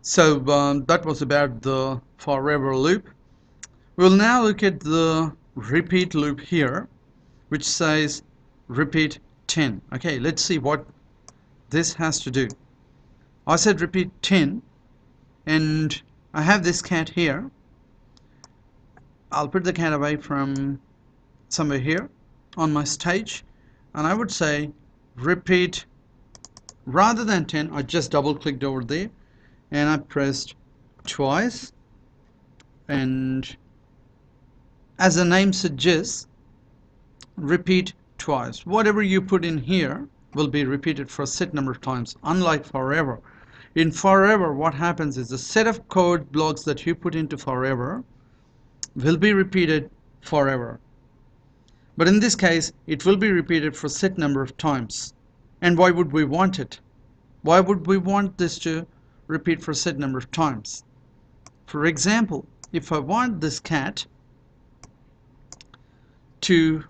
So that was about the forever loop. We'll now look at the repeat loop here, which says repeat 10. Okay, let's see what this has to do. I said repeat 10, and I have this cat here. I'll put the cat away from somewhere here on my stage, and I would say repeat, rather than 10, I just double clicked over there and I pressed twice, and as the name suggests, repeat twice. Whatever you put in here will be repeated for a set number of times, unlike forever. In forever, what happens is the set of code blocks that you put into forever will be repeated forever. But in this case, it will be repeated for a set number of times. And why would we want it? Why would we want this to repeat for a set number of times? For example, if I want this cat to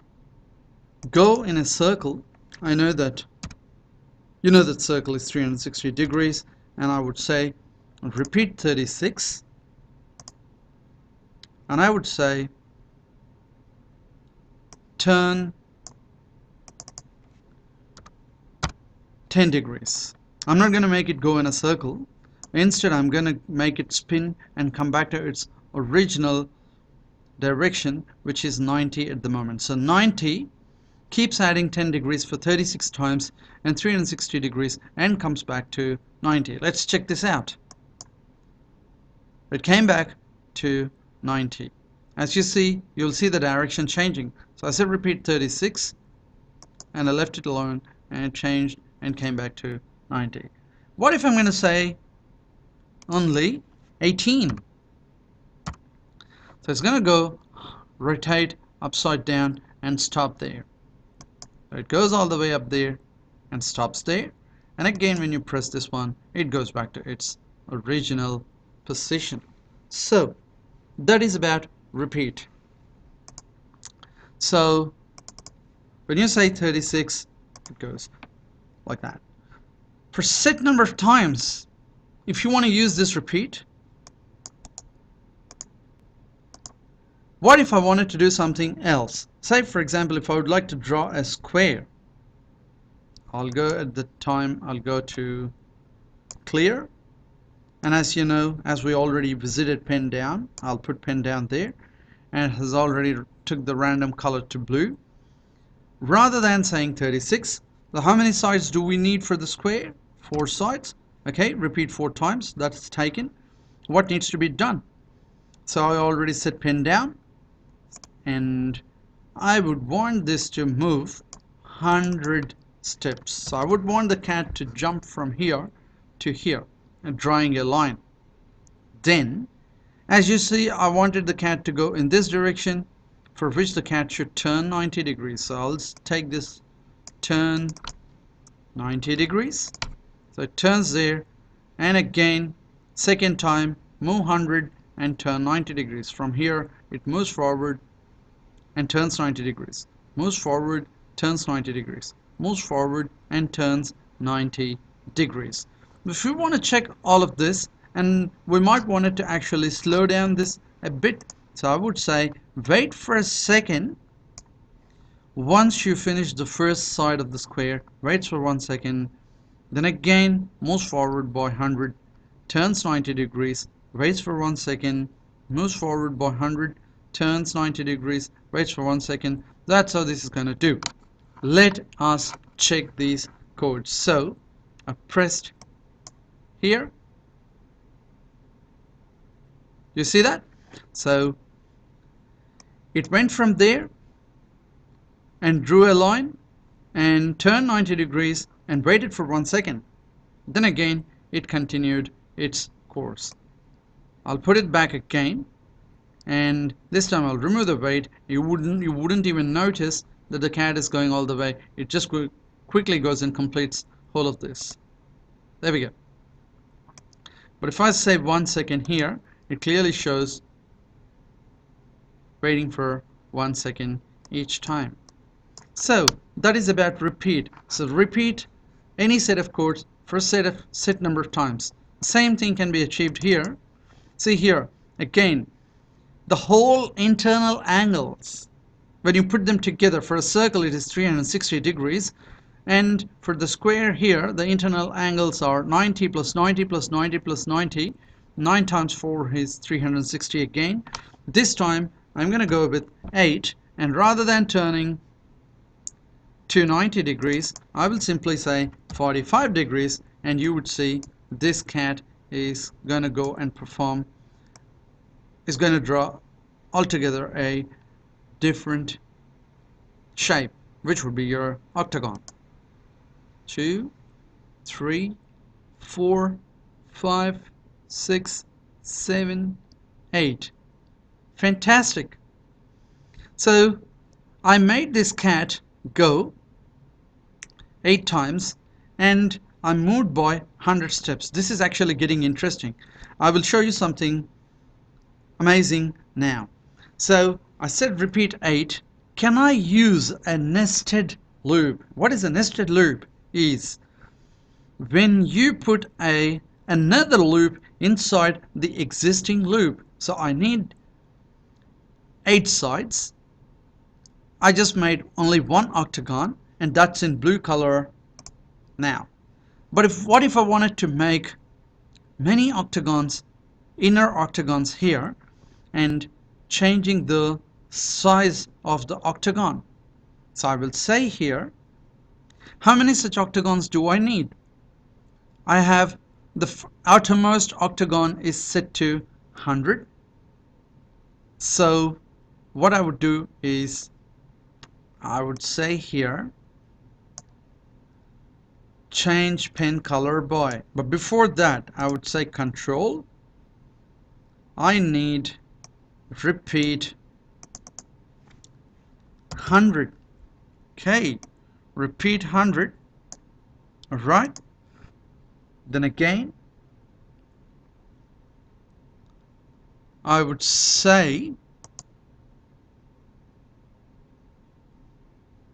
go in a circle, I know that circle is 360 degrees, and I would say repeat 36, and I would say turn 10 degrees. I'm not going to make it go in a circle. Instead, I'm going to make it spin and come back to its original direction, which is 90 at the moment. So 90 keeps adding 10 degrees for 36 times and 360 degrees and comes back to 90. Let's check this out. It came back to 90. As you see, you'll see the direction changing. So I said repeat 36, and I left it alone, and it changed and came back to 90. What if I'm going to say only 18? So it's going to go rotate upside down and stop there. So it goes all the way up there and stops there. And again, when you press this one, it goes back to its original position. So that is about repeat. So when you say 36, it goes like that. For set number of times, if you want to use this repeat, what if I wanted to do something else? Say, for example, if I would like to draw a square, I'll go to clear, and as you know, as we already visited pen down, I'll put pen down there, and it has already took the random color to blue. Rather than saying 36, how many sides do we need for the square? 4 sides. Okay, repeat 4 times. That's taken. What needs to be done? So I already set pen down, and I would want this to move 100 steps. So I would want the cat to jump from here to here, drawing a line. Then, as you see, I wanted the cat to go in this direction, for which the cat should turn 90 degrees. So I'll take this turn 90 degrees. So it turns there, and again, second time, move 100 and turn 90 degrees. From here, it moves forward and turns 90 degrees. Moves forward, turns 90 degrees. Moves forward and turns 90 degrees. If we want to check all of this, and we might want it to actually slow down this a bit, so I would say wait for a second. Once you finish the first side of the square, waits for 1 second, then again moves forward by 100, turns 90 degrees, waits for 1 second, moves forward by 100, turns 90 degrees, waits for 1 second. That's how this is going to do. Let us check these codes. So I pressed here. You see that? So it went from there and drew a line and turned 90 degrees and waited for 1 second. Then again it continued its course. I'll put it back again, and this time I'll remove the wait. You wouldn't even notice that the cat is going all the way. It just quickly goes and completes all of this. There we go. But if I say 1 second here, it clearly shows waiting for 1 second each time. So that is about repeat. So repeat any set of codes for a set number of times. Same thing can be achieved here. See here, again, the whole internal angles, when you put them together, for a circle it is 360 degrees, and for the square here, the internal angles are 90 plus 90 plus 90 plus 90. 9 times 4 is 360 again. This time I'm going to go with 8, and rather than turning to 90 degrees, I will simply say 45 degrees, and you would see this cat is going to go and perform, is going to draw altogether a different shape, which would be your octagon. 2, 3, 4, 5, 6, 7, 8. Fantastic. So I made this cat go 8 times, and I moved by 100 steps. This is actually getting interesting. I will show you something amazing now. So I said repeat 8. Can I use a nested loop? What is a nested loop? Is when you put another loop inside the existing loop. So I need 8 sides. I just made only one octagon, and that's in blue color now. But what if I wanted to make many octagons, inner octagons here, and changing the size of the octagon? So I will say here, how many such octagons do I need? I have the outermost octagon is set to 100. So what I would do is I would say here change pen color by, but before that I would say control, I need repeat 100. Okay, repeat 100. Alright, then again I would say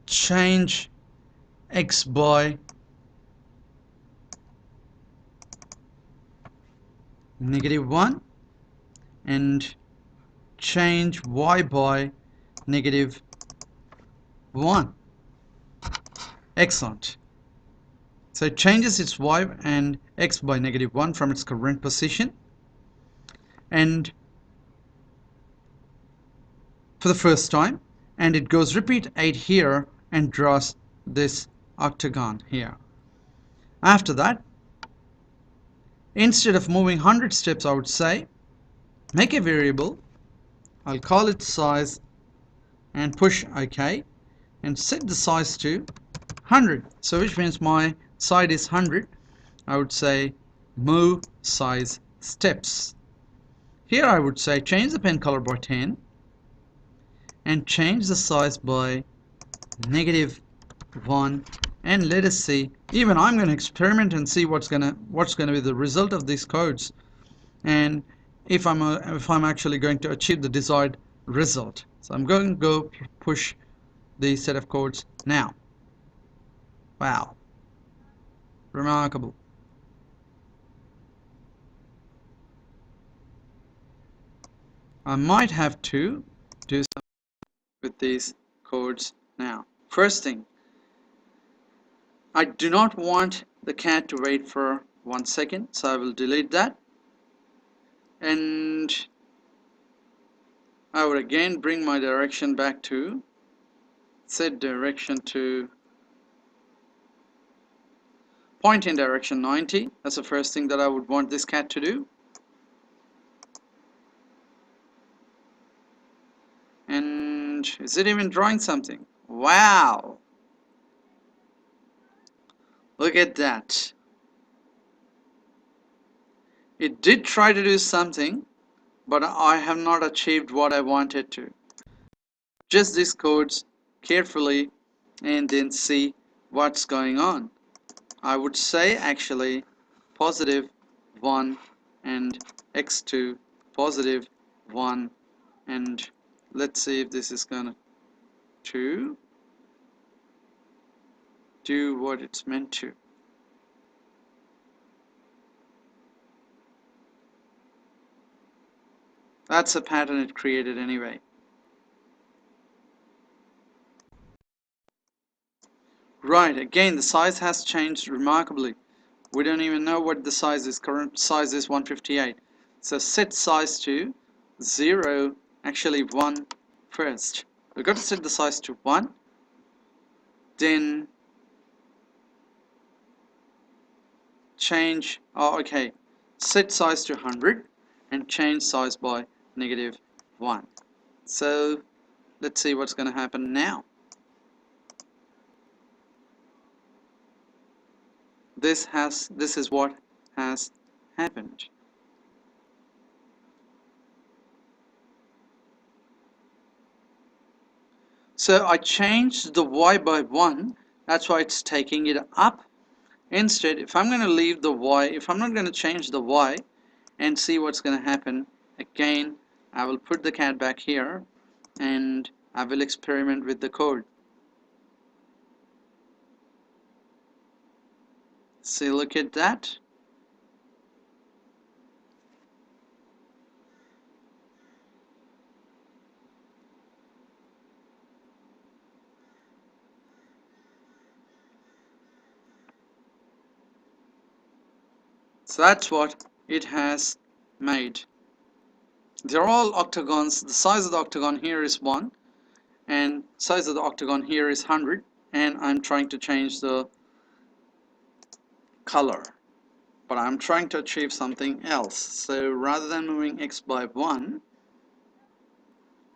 change X by -1 and change Y by -1. Excellent. So it changes its Y and X by -1 from its current position, and for the first time, and it goes repeat 8 here and draws this octagon here. After that, instead of moving 100 steps, I would say make a variable, I'll call it size, and push OK, and set the size to 100. So which means my side is 100. I would say move size steps. Here I would say change the pen color by 10 and change the size by -1, and let us see. Even I'm going to experiment and see what's going to be the result of these codes, and if I'm actually going to achieve the desired result. So I'm going to go push the set of codes now. Wow, remarkable. I might have to do something with these codes now. First thing, I do not want the cat to wait for 1 second, so I will delete that, and I would again bring my direction back to set direction to point in direction 90. That's the first thing that I would want this cat to do. And is it even drawing something? Wow! Look at that. It did try to do something, but I have not achieved what I wanted to. Just these codes carefully and then see what's going on. I would say actually +1 and x2 +1, and let's see if this is gonna do what it's meant to. That's a pattern it created anyway. Right, again the size has changed remarkably. We don't even know what the size is. Current size is 158. So set size to 0, actually 1 first. We've got to set the size to 1, then change, okay, set size to 100 and change size by -1. So let's see what's going to happen now. This is what has happened. So I changed the y by 1, that's why it's taking it up. Instead, if I'm going to leave the y, if I'm not going to change the y and see what's going to happen, again I will put the cat back here and I will experiment with the code. See, look at that. So that's what it has made. They're all octagons. The size of the octagon here is 1 and size of the octagon here is 100, and I'm trying to change the color, but I'm trying to achieve something else. So rather than moving x by 1,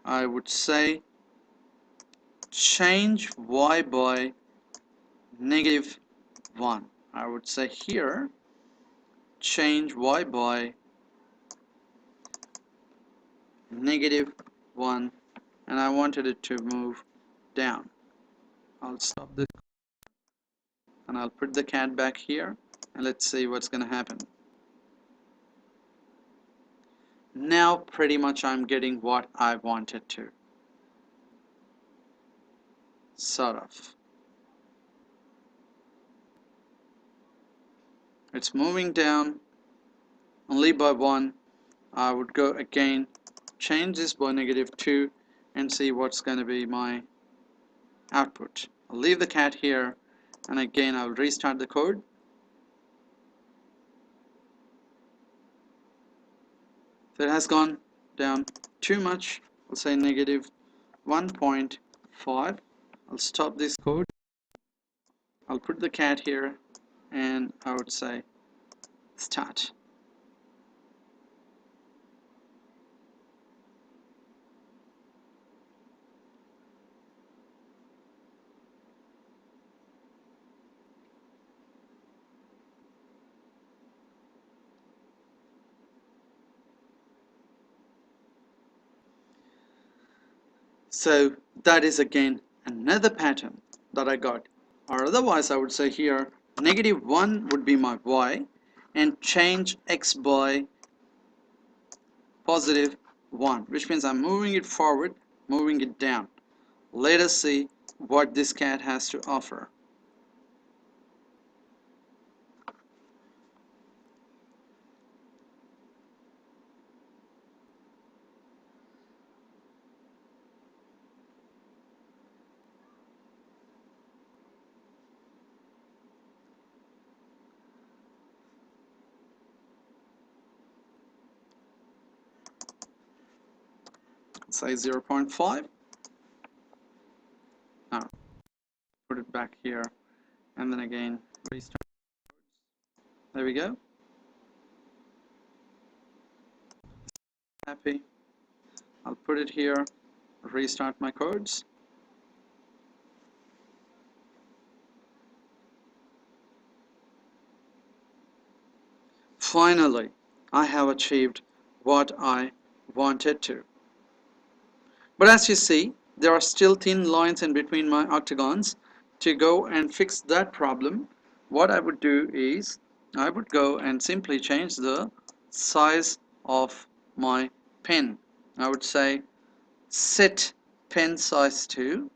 I would say change y by -1. I would say here change y by -1, and I wanted it to move down. I'll stop this and I'll put the cat back here and let's see what's going to happen. Now pretty much I'm getting what I wanted to. Sort of. It's moving down only by 1. I would go again, change this by -2 and see what's going to be my output. I'll leave the cat here and again I'll restart the code. So it has gone down too much. I'll say -1.5. I'll stop this code. I'll put the cat here and I would say start. So that is again another pattern that I got, or otherwise I would say here -1 would be my y and change x by +1, which means I'm moving it forward, moving it down. Let us see what this cat has to offer. Say 0.5. Now put it back here and then again restart. There we go. Happy. I'll put it here, restart my codes. Finally, I have achieved what I wanted to. But as you see, there are still thin lines in between my octagons. To go and fix that problem, what I would do is I would go and simply change the size of my pen. I would say set pen size to